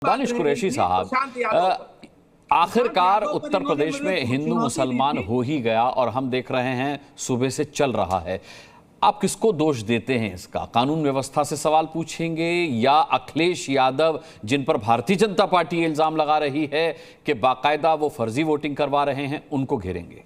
दानिश कुरैशी साहब, आखिरकार उत्तर प्रदेश में हिंदू मुसलमान हो ही गया और हम देख रहे हैं सुबह से चल रहा है। आप किसको दोष देते हैं इसका? कानून व्यवस्था से सवाल पूछेंगे या अखिलेश यादव, जिन पर भारतीय जनता पार्टी इल्जाम लगा रही है कि बाकायदा वो फर्जी वोटिंग करवा रहे हैं, उनको घेरेंगे?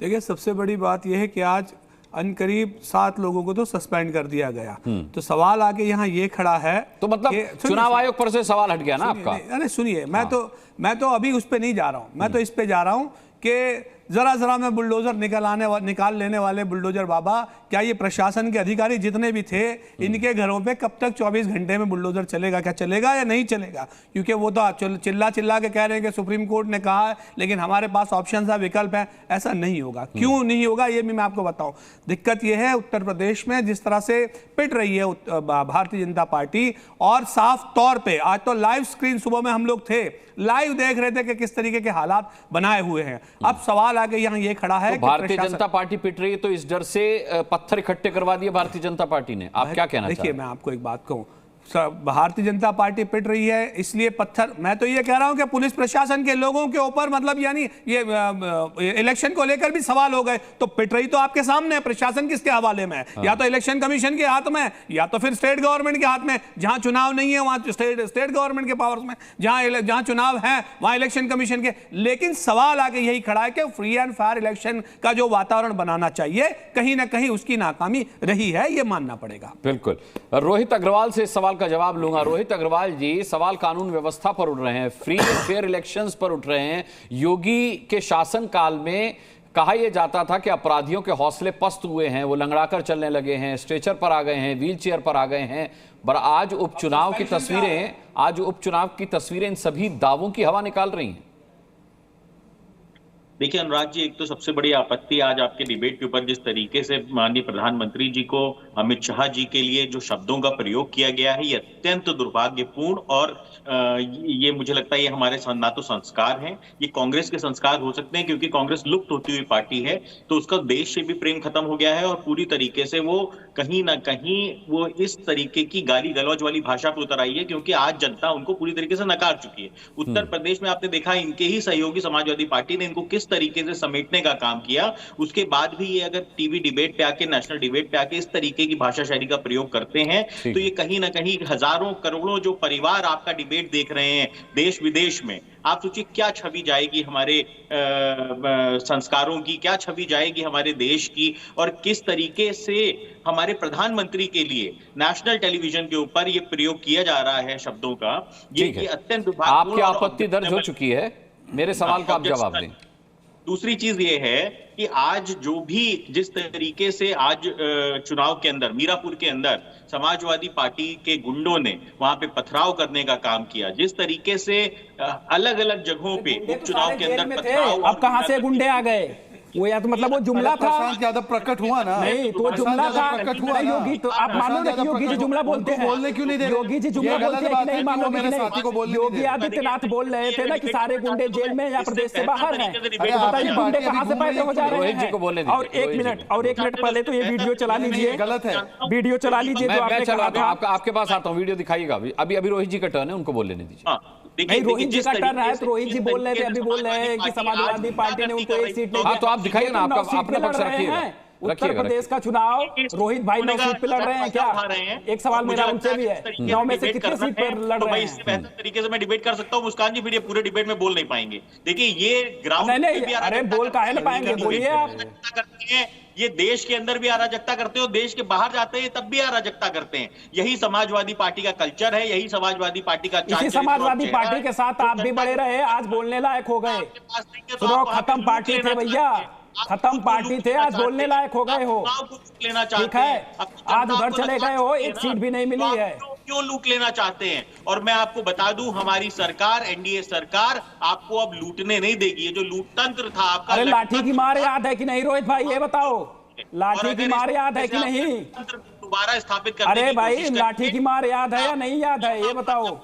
देखिए, सबसे बड़ी बात यह है कि आज अनकरीब 7 लोगों को तो सस्पेंड कर दिया गया। तो सवाल आके यहाँ ये खड़ा है, तो मतलब चुनाव आयोग पर से सवाल हट गया ना आपका? अरे सुनिए, मैं तो अभी उस पे नहीं जा रहा हूँ। मैं तो इस पे जा रहा हूँ कि जरा में बुलडोजर निकाल लेने वाले बुलडोजर बाबा, क्या ये प्रशासन के अधिकारी जितने भी थे, इनके घरों पे कब तक 24 घंटे में बुलडोजर चलेगा? क्या चलेगा या नहीं चलेगा? क्योंकि वो तो चिल्ला के कह रहे हैं कि सुप्रीम कोर्ट ने कहा है, लेकिन हमारे पास ऑप्शन है, विकल्प है। ऐसा नहीं होगा। क्यों नहीं होगा ये भी मैं आपको बताऊं। दिक्कत यह है उत्तर प्रदेश में जिस तरह से पिट रही है भारतीय जनता पार्टी, और साफ तौर पर आज तो लाइव स्क्रीन सुबह में हम लोग थे, लाइव देख रहे थे कि किस तरीके के हालात बनाए हुए हैं। अब सवाल आगे यहाँ ये खड़ा है तो भारतीय जनता पार्टी पिट रही है, तो इस डर से पत्थर इकट्ठे करवा दिए भारतीय जनता पार्टी ने। आप क्या कहना चाहते हैं? देखिए, मैं आपको एक बात कहूं, भारतीय जनता पार्टी पिट रही है इसलिए पत्थर, मैं तो ये कह रहा हूं कि पुलिस प्रशासन के लोगों के ऊपर, मतलब यानी ये इलेक्शन को लेकर भी सवाल हो गए, तो पिट रही तो आपके सामने है। प्रशासन किसके हवाले में है? या तो इलेक्शन कमीशन के हाथ में, या तो फिर स्टेट गवर्नमेंट के हाथ में। जहां चुनाव नहीं है वहां स्टेट गवर्नमेंट के पावर्स में, जहां चुनाव है वहां इलेक्शन कमीशन के। लेकिन सवाल आगे यही खड़ा है कि फ्री एंड फेयर इलेक्शन का जो वातावरण बनाना चाहिए, कहीं ना कहीं उसकी नाकामी रही है, यह मानना पड़ेगा। बिल्कुल। रोहित अग्रवाल से सवाल का जवाब लूंगा। रोहित अग्रवाल जी, सवाल कानून व्यवस्था पर उठ रहे हैं, फ्री एंड फेयर इलेक्शंस पर उठ रहे हैं। योगी के शासन काल में कहा यह जाता था कि अपराधियों के हौसले पस्त हुए हैं, वो लंगड़ाकर चलने लगे हैं, स्ट्रेचर पर आ गए हैं, व्हील चेयर पर आ गए हैं। पर आज उपचुनाव की तस्वीरें इन सभी दावों की हवा निकाल रही हैं। देखिए अनुराग जी, एक तो सबसे बड़ी आपत्ति आज आपके डिबेट के ऊपर जिस तरीके से माननीय प्रधानमंत्री जी को अमित शाह जी के लिए जो शब्दों का प्रयोग किया गया है, ये अत्यंत दुर्भाग्यपूर्ण और ये मुझे लगता है ये हमारे ना तो संस्कार हैं, ये कांग्रेस के संस्कार हो सकते हैं, क्योंकि कांग्रेस लुप्त होती हुई पार्टी है, तो उसका देश से भी प्रेम खत्म हो गया है और पूरी तरीके से वो कहीं ना कहीं वो इस तरीके की गाली गलौज वाली भाषा पर उतर आई है, क्योंकि आज जनता उनको पूरी तरीके से नकार चुकी है। उत्तर प्रदेश में आपने देखा, इनके ही सहयोगी समाजवादी पार्टी ने इनको किस तरीके से समेटने का काम किया। उसके बाद भी ये अगर टीवी डिबेट पे आके, नेशनल डिबेट पे आके इस तरीके की भाषा शैली का प्रयोग करते हैं, तो ये कहीं ना कहीं हजारों करोड़ों जो परिवार आपका डिबेट देख रहे हैं देश विदेश में, आप सोचिए क्या छवि जाएगी हमारे संस्कारों की, क्या छवि जाएगी हमारे देश की, और किस तरीके से हमारे प्रधानमंत्री के लिए नेशनल टेलीविजन के ऊपर ये प्रयोग किया जा रहा है शब्दों का। ये अत्यंत आपकी आपत्ति दर्ज हो चुकी है, मेरे सवाल का आप जवाब दें। दूसरी चीज ये है कि आज जो भी जिस तरीके से आज चुनाव के अंदर, मीरापुर के अंदर समाजवादी पार्टी के गुंडों ने वहां पे पथराव करने का काम किया, जिस तरीके से अलग अलग जगहों पे उपचुनाव के अंदर पथराव। अब कहां से गुंडे आ गए? वो या तो मतलब वो जुमला था, ज्यादा प्रकट हुआ ना? नहीं तो जुमला था, प्रकट हुआ योगी, तो आप मानो कि योगी जी जुमला बोलते हैं, बोलने क्यों नहीं दे रहे? योगी जी जुमला बोलते हैं कि नहीं मानो? मेरे साथी को बोलने योगी आदित्यनाथ बोल रहे थे ना कि सारे गुंडे जेल में या प्रदेश से बाहर हैं। बताइए गुंडे कहां से पैदा हो जा रहे हैं? और एक मिनट पहले तो ये वीडियो चला लीजिए, गलत है, वीडियो चला लीजिए जो आपने कहा था। आपके पास आता हूं, वीडियो दिखाइएगा। अभी रोहित जी का टर्न है, उनको बोलने दीजिए। रोहित जी का टर्न है, तो रोहित जी बोल रहे थे, अभी बोल रहे हैं कि समाजवादी पार्टी ने उनको एक सीट नहीं दी। तो आप दिखाइए ना, आपका अपना पक्ष रखिएगा। उत्तर प्रदेश का चुनाव रोहित भाई 9 सीट पे लड़ रहे हैं क्या? एक सवाल मेरा उनसे भी है, 9 में से कितने सीट पर लड़ रहे हैं? इससे बेहतर तरीके से मैं डिबेट कर सकता हूं मुस्कान जी, फिर ये पूरे डिबेट में बोल नहीं पाएंगे। देखिए ये ग्राउंड नहीं, अरे बोल काहे ना पाएंगे, बोलिए आप। ये देश के अंदर भी अराजकता करते हो, देश के बाहर जाते हैं तब भी अराजकता करते हैं। यही समाजवादी पार्टी का कल्चर है, यही समाजवादी पार्टी का इसी समाजवादी पार्टी के साथ आप भी बड़े रहे, आज बोलने लायक हो गए। सुनो, खत्म पार्टी थे भैया, खत्म पार्टी थे, आज बोलने लायक हो गए हो। ठीक है, आज उधर चले गए हो, एक सीट भी नहीं मिली है। क्यों लूट लेना चाहते हैं? और मैं आपको बता दूं, हमारी सरकार, एनडीए सरकार आपको अब लूटने नहीं देगी। ये जो लूट तंत्र था आपका, अरे लाठी की मार याद है कि नहीं रोहित भाई, ये बताओ, लाठी की मार याद है कि नहीं? दोबारा स्थापित करने अरे भाई, लाठी की मार याद है या नहीं याद है, ये बताओ।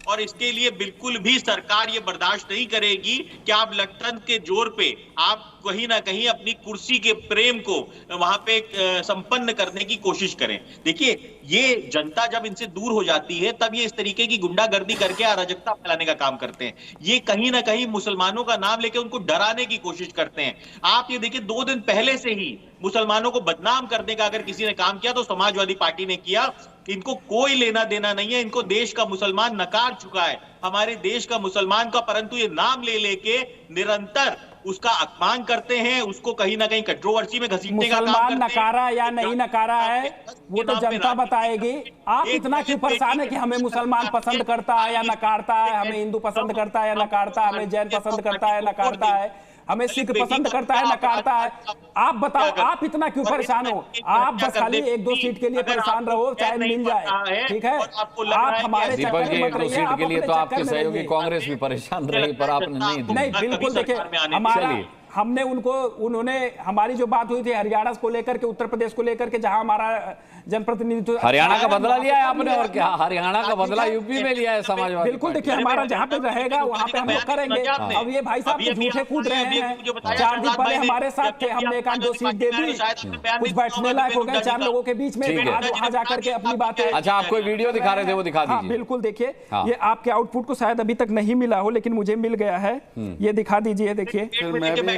और इसके लिए बिल्कुल भी सरकार ये बर्दाश्त नहीं करेगी कि आप लोकतंत्र के जोर पे आप कहीं ना कहीं अपनी कुर्सी के प्रेम को वहां पे संपन्न करने की कोशिश करें। देखिए, ये जनता जब इनसे दूर हो जाती है तब ये इस तरीके की गुंडागर्दी करके अराजकता फैलाने का काम करते हैं। ये कहीं ना कहीं मुसलमानों का नाम लेके उनको डराने की कोशिश करते हैं। आप ये देखिए, 2 दिन पहले से ही मुसलमानों को बदनाम करने का अगर किसी ने काम किया तो समाजवादी पार्टी ने किया। इनको कोई लेना देना नहीं है, इनको देश का मुसलमान नकार चुका है, हमारे देश का मुसलमान का, परंतु ये नाम ले लेके निरंतर उसका अपमान करते हैं, उसको कहीं ना कहीं कंट्रोवर्सी में घसीटने का काम करते हैं। मुसलमान नकारा या नहीं नकारा है वो तो जनता बताएगी। आप इतना क्यों परेशान है कि हमें मुसलमान पसंद करता है या नकारता है, हमें हिंदू पसंद करता है या नकारता है, हमें जैन पसंद करता है नकारता है, हमें सिख पसंद करता है नकारता है? आप बताओ, आप इतना क्यों परेशान हो? आप बस खाली 1-2 सीट के लिए परेशान रहो, चाहे मिल जाए, ठीक है? आप हमारे दीपक जी 1-2 सीट के लिए तो आपके सहयोगी कांग्रेस भी परेशान रही, पर आपने नहीं दी। नहीं, बिल्कुल देखिए, हमने उन्होंने हमारी जो बात हुई थी हरियाणा को लेकर के, उत्तर प्रदेश को लेकर के, जहां हमारा जनप्रतिनिधित्व, हरियाणा का बदला लिया है आपने, और क्या हरियाणा का बदला यूपी में लिया है समाजवादी? बिल्कुल देखिए, हमारा जहां पे रहेगा वहां पे हम लोग करेंगे। अब ये भाई साहब तो झूठे कूद रहे हैं। 4 दिन पहले हमारे साथ थे, हमने 1-2 सीट दे दी, कुछ बैठने लायक हो गए 4 लोगों के बीच में, आज वहां जाकर के अपनी बातें। अच्छा, आप कोई वीडियो दिखा रहे थे, वो दिखा दीजिए। बिल्कुल देखिए, ये आपके आउटपुट को शायद अभी तक नहीं मिला हो, लेकिन मुझे मिल गया है, ये दिखा दीजिए। देखिए,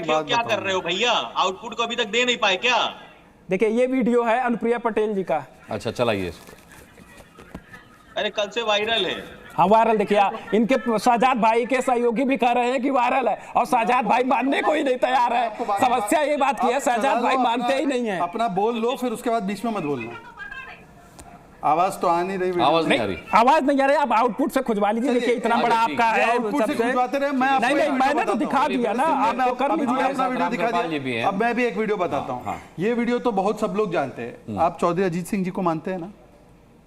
क्या कर रहे हो भैया, आउटपुट को अभी तक दे नहीं पाए क्या? देखिए, ये वीडियो है अनुप्रिया पटेल जी का। अच्छा, चलाइए। अरे कल से वायरल है। हाँ, वायरल। देखिए, इनके शाहजाद भाई के सहयोगी भी कह रहे हैं कि वायरल है, और शाहजाद भाई मानने को ही नहीं तैयार है। समस्या ये बात की है, शाहजाद भाई मानते ही नहीं है। अपना बोल लो, फिर उसके बाद बीच में मत बोलना। आवाज तो आ नहीं रही, आवाज नहीं आ रही, आवाज नहीं आ रही। आप आउटपुट से खुजवा लीजिए। देखिए, इतना बड़ा आपका है, आउटपुट से खुजवाते रहे। मैं नहीं, मैंने तो दिखा दिया ना, आपको कर लीजिए। अपना वीडियो दिखा दिया। अब मैं भी एक वीडियो बताता हूँ। ये वीडियो तो बहुत सब लोग जानते हैं। आप चौधरी अजीत सिंह जी को मानते हैं ना?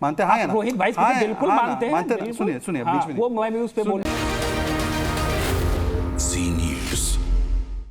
मानते हैं? हाँ, रोहित भाई बिल्कुल मानते हैं। सुनिए बीच में वो मैं भी उस पे बोल